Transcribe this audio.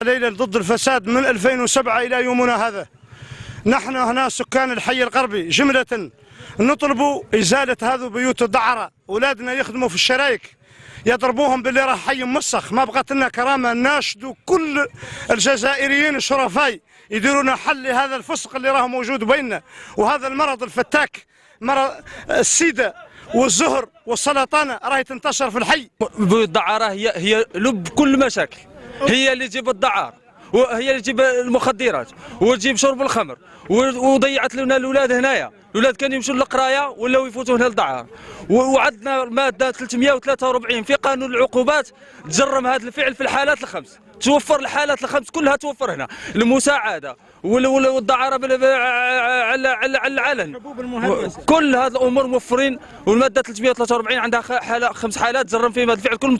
ليلا ضد الفساد من 2007 إلى يومنا هذا. نحن هنا سكان الحي الغربي جملة نطلب إزالة هذه بيوت الدعرة. أولادنا يخدموا في الشرايك يضربوهم باللي راه حي مسخ. ما بقت لنا كرامة. ناشدوا كل الجزائريين الشرفاء يديرونا حل لهذا الفسق اللي راه موجود بيننا، وهذا المرض الفتاك، مرض السيدة والزهر والسرطان راهي تنتشر في الحي. بيوت الدعارة هي لب كل مشاكل، هي اللي تجيب الدعارة وهي اللي تجيب المخدرات وتجيب شرب الخمر، وضيعت لنا الاولاد هنايا. الاولاد كانوا يمشوا للقرايه ولاو يفوتوا هنا للدعاره. وعندنا الماده 343 في قانون العقوبات تجرم هذا الفعل في الحالات الخمس، توفر الحالات الخمس كلها توفر هنا، المساعده والدعاره على العلن، كل هذه الامور موفرين. والماده 343 عندها 5 حالات تجرم فيهم هذا الفعل كله.